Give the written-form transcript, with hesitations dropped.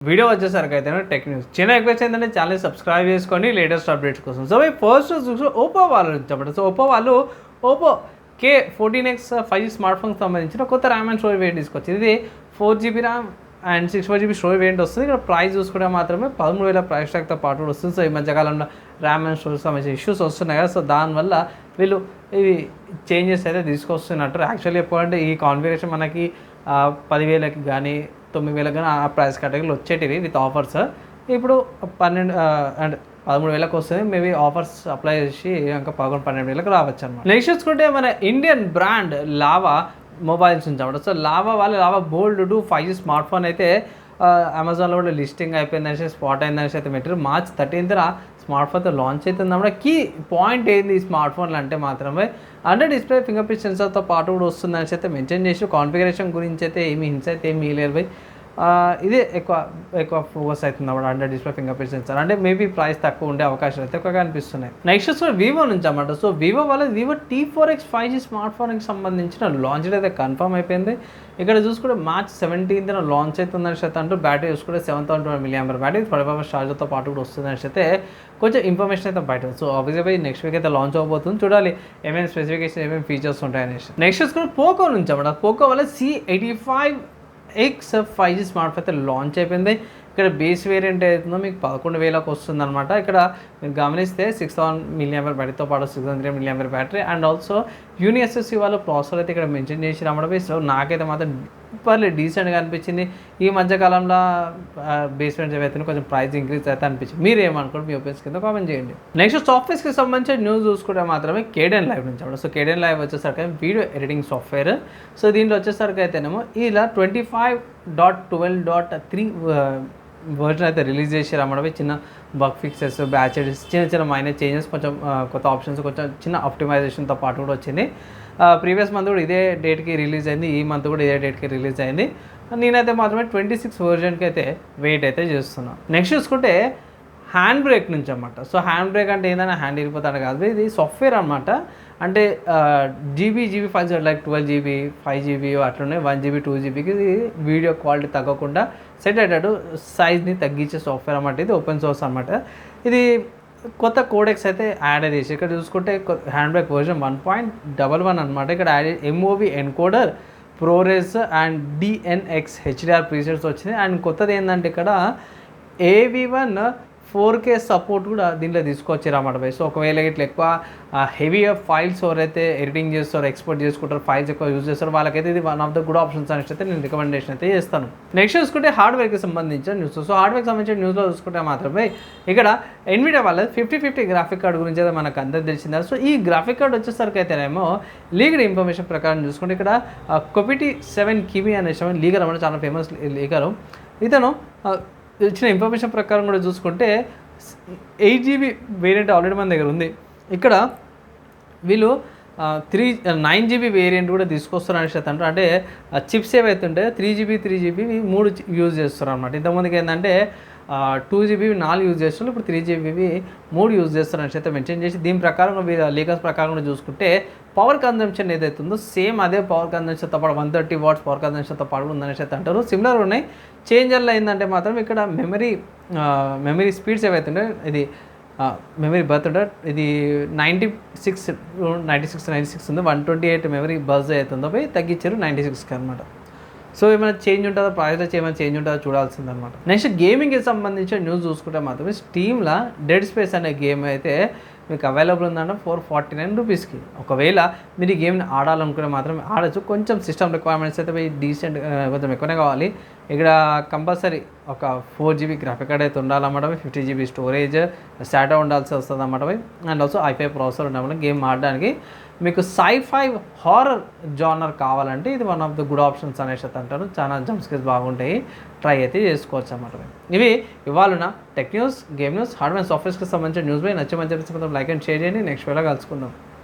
Video వచ్చేసరికి అయితే tech news చిన్న రిక్వెస్ట్ ఏంటంటే ఛానల్ సబ్స్క్రైబ్ చేసుకొని లేటెస్ట్ అప్డేట్స్ కోసం. సో ఫస్ట్ చూసి ఓపో వాళ్ళు చెప్పండి. So Oppo K14X 5G smart ఫోన్కి సంబంధించిన కొత్త ర్యామ్ అండ్ స్టోరేజ్ వేరియంట్ తీసుకొచ్చింది. ఇది 4GB RAM and 64GB storage variant వస్తుంది. ఇక్కడ ప్రైస్ చూసుకుంటే మాత్రమే 13,000 ప్రైస్ ట్యాగ్తో పాటు కూడా వస్తుంది. సో ఈ మధ్యకాలంలో ర్యామ్ అండ్ స్టోరేజ్ సంబంధించిన ఇష్యూస్ వస్తున్నాయి కదా, సో దానివల్ల వీళ్ళు ఇవి చేంజెస్ అయితే తీసుకొస్తున్నట్టు. యాక్చువల్లీ చెప్పాలంటే ఈ కాన్ఫిగరేషన్ మనకి 10,000కి కానీ 9,000 కానీ ఆ ప్రైస్ కేటగిరీలో వచ్చేటివి విత్ ఆఫర్స్. ఇప్పుడు 13,000కి వస్తుంది. మేబీ ఆఫర్స్ అప్లై చేసి ఇంకా 11-12,000కి రావచ్చు అనమాట. నెక్స్ట్ చూసుకుంటే మన ఇండియన్ బ్రాండ్ లావా మొబైల్స్ ఉంచామంట. So Lava Bold 5G smart phone అయితే అమెజాన్లో కూడా లిస్టింగ్ అయిపోయిందనేసి స్పాట్ అయిందనేసి అయితే మెటీరియల్ March 13th స్మార్ట్ ఫోన్తో లాంచ్ అవుతుంది అన్నమాట. కీ పాయింట్ ఏంది ఈ స్మార్ట్ ఫోన్లు అంటే మాత్రమే అండర్ డిస్ప్లే ఫింగర్ ప్రింట్ సెన్సర్తో పాటు కూడా వస్తుందనేసి అయితే మెన్షన్ చేసి, కాన్ఫిగరేషన్ గురించి అయితే ఏమి హింట్స్ అయితే ఏమి ఇయర్ బై ఇదే ఎక్కువ ఫోకస్ అవుతుంది అన్నమాట. Under display finger print sensor అంటే మేబీ ప్రైస్ తక్కువ ఉండే అవకాశాలు అయితే ఎక్కువగా అనిపిస్తున్నాయి. నెక్స్ట్ సో వివో నుంచి అన్నమాట. So Vivo T4X 5G smart ఫోన్కి సంబంధించిన లాంచ్ అయితే కన్ఫర్మ్ అయిపోయింది. ఇక్కడ చూసుకుంటే March 17th లాంచ్ అవుతుందని అయితే అంటూ బ్యాటరీ చూసుకుంటే 7,200 mAh బ్యాటరీ 45 hours ఛార్జర్తో పాటు కూడా వస్తుందని అయితే కొంచెం ఇన్ఫర్మేషన్ అయితే బయట. సో ఆబ్వియస్గా నెక్స్ట్ వీక్ అయితే లాంచ్ అవబోతుంది. చూడాలి ఏమేమి స్పెసిఫికేషన్ ఏమేమి ఫీచర్స్ ఉంటాయనేసి. నెక్స్ట్ చూసుకుంటే పోకో నుంచి అన్నమాట. Poco C85X 5G smart phone అయితే లాంచ్ అయిపోయింది. ఇక్కడ బేస్ వేరియంట్ అవుతుందో మీకు 11,000కి వస్తుంది అనమాట. ఇక్కడ మీరు గమనిస్తే 6,000 mAh బ్యాటరీతో పాటు 603 mAh బ్యాటరీ అండ్ ఆల్సో యూనిఎస్ఎస్సి వాళ్ళు ప్రాసెసర్ అయితే ఇక్కడ మెన్షన్ చేసి రావడం. సో నాకైతే మాత్రం పర్లేదు డీసెంట్గా అనిపించింది. ఈ మధ్యకాలంలో బేస్ వేరియంట్ ఏవైతే కొంచెం ప్రైస్ ఇంక్రీజ్ అయితే అనిపించింది. మీరు ఏమనుకోండి, మీ ఒపీనియన్స్ కింద కామెంట్ చేయండి. నెక్స్ట్ సాఫ్ట్వేర్స్కి సంబంధించిన న్యూస్ చూసుకుంటే మాత్రమే కేడెన్ లైవ్ నుంచి అవ్వడం. సో కేడెన్ లైవ్ వచ్చేసరికి వీడియో ఎడిటింగ్ సాఫ్ట్వేర్. సో దీంట్లో వచ్చేసరికి అయితేనేమో ఇలా 25.12.3 వర్జన్ అయితే రిలీజ్ చేసి రమ్మడం. చిన్న బగ్ ఫిక్సెస్, బ్యాచ్ చిన్న మైనర్ చేంజెస్, కొంచెం కొత్త ఆప్షన్స్, కొంచెం చిన్న ఆప్టిమైజేషన్తో పాటు కూడా వచ్చింది. ప్రీవియస్ మంత్ కూడా ఇదే డేట్కి రిలీజ్ అయింది, ఈ మంత్ కూడా ఇదే డేట్కి రిలీజ్ అయింది. నేనైతే మాత్రమే 26 వర్జన్కి అయితే వెయిట్ అయితే చేస్తున్నాను. నెక్స్ట్ చూసుకుంటే హ్యాండ్ బ్రేక్ నుంచి అన్నమాట. సో హ్యాండ్ బ్రేక్ అంటే ఏంటంటే హ్యాండ్ ఇరిపోతాడు కాదు, ఇది సాఫ్ట్వేర్ అనమాట. అంటే GB files like 12GB 5GB అట్లున్నాయి. 1GB 2GBకి వీడియో క్వాలిటీ తగ్గకుండా సెట్ అయ్యేటట్టు సైజ్ని తగ్గించే సాఫ్ట్వేర్ అన్నమాట. ఇది ఓపెన్ సోర్స్ అనమాట. ఇది కొత్త కోడెక్స్ అయితే యాడ్ అయ్యేసి ఇక్కడ చూసుకుంటే హ్యాండ్ బ్రేక్ వర్జన్ 1.11 అనమాట. ఇక్కడ add MOV encoder, ProRes and DNX HDR presets వచ్చింది. అండ్ కొత్తది ఏంటంటే ఇక్కడ AV1 4K సపోర్ట్ కూడా దీంట్లో తీసుకొచ్చారు అన్నమాట. సో ఒకవేళ ఇట్లా ఎక్కువ హెవీ ఫైల్స్ ఎవరైతే ఎడిటింగ్ చేస్తారో, ఎక్స్పోర్ట్ చేసుకుంటారో, ఫైల్స్ ఎక్కువ యూజ్ చేస్తారో వాళ్ళకైతే ఇది one of the good options అనేసి అయితే నేను రికమెండేషన్ అయితే చేస్తాను. నెక్స్ట్ చూసుకుంటే హార్డ్వేర్కి సంబంధించిన న్యూస్. సో హార్డ్వేర్కి సంబంధించిన న్యూస్లో చూసుకుంటే మాత్రమే ఇక్కడ ఎన్విడియా వాళ్ళది 5050 గ్రాఫిక్ కార్డ్ గురించి అయితే మనకు అందరూ తెలిసిందా. సో ఈ గ్రాఫిక్ కార్డ్ వచ్చేసరికి అయితేనేమో లీగల్ ఇన్ఫర్మేషన్ ప్రకారం చూసుకుంటే ఇక్కడ కొపిటి 7 కివి అనే లీగర్ అన్నమాట, చాలా ఫేమస్ లీగరు. ఇతను ఇచ్చిన ఇన్ఫర్మేషన్ ప్రకారం కూడా చూసుకుంటే 8GB వేరియంట్ ఆల్రెడీ మన దగ్గర ఉంది. ఇక్కడ వీళ్ళు 9GB వేరియంట్ కూడా తీసుకొస్తారు అనేసి అంటారు. అంటే చిప్స్ ఏవైతే ఉంటాయో 3GB 3 యూజ్ చేస్తారు అనమాట. ఇంతకుముందుకి ఏంటంటే 2GB 4 యూజ్ చేస్తున్నారు, ఇప్పుడు 3GB 3 యూజ్ చేస్తారు అనేసి అయితే మెన్షన్ చేసి, దీని ప్రకారం లీకర్స్ ప్రకారం కూడా చూసుకుంటే పవర్ కన్జంప్షన్ ఏదైతే ఉందో సేమ్ అదే పవర్ కన్జంప్షన్తో పాటు 130 watts పవర్ కన్జంప్షన్తో పాటు ఉందనేసి అయితే అంటారు. సిమిలర్ ఉన్నాయి. చేంజర్లో ఏంటంటే మాత్రం ఇక్కడ మెమరీ స్పీడ్స్ ఏవైతే ఉంటాయో ఇది మెమరీ బర్త్ ఉంటుంది, ఇది 96 ఉంది. 128 మెమరీ బజ్ అవుతుందో పోయి తగ్గించారు 96కి అనమాట. సో ఏమైనా చేంజ్ ఉంటుందో, ప్రైస్లో ఏమైనా చేంజ్ ఉంటుందో చూడాల్సిందనమాట. నెక్స్ట్ గేమింగ్కి సంబంధించిన న్యూస్ చూసుకుంటే మాత్రమే స్టీమ్లో డెడ్ స్పేస్ అనే గేమ్ అయితే మీకు అవైలబుల్ ఉందంటే 449 రూపీస్కి. ఒకవేళ మీరు ఈ గేమ్ని ఆడాలనుకునే మాత్రమే ఆడచ్చు. కొంచెం సిస్టమ్ రిక్వైర్మెంట్స్ అయితే డీసెంట్ కొంచెం ఎక్కువనే కావాలి. ఇక్కడ కంపల్సరీ ఒక 4GB గ్రాఫిక్ కార్డ్ అయితే ఉండాలన్నమాట. 50GB స్టోరేజ్, SATA ఉండాల్సి వస్తుంది అన్నమాట. అండ్ ఆల్సో i5 ప్రాసెసర్ ఉండాలన్నమాట. గేమ్ ఆడడానికి మీకు sci-fi హారర్ జానర్ కావాలంటే ఇది one of the good options అనేసి అంటారు. చాలా జంప్ స్కేర్స్ బాగుంటాయి, ట్రై అయితే చేసుకోవచ్చు అన్నమాట. ఇవి ఇవాళ tech news, game news, hardware సాఫ్ట్వేర్స్కి సంబంధించిన న్యూస్ పై నచ్చమని చెప్పి లైక్ అండ్ షేర్ చేయండి. నెక్స్ట్ వేళ కలుసుకుందాం.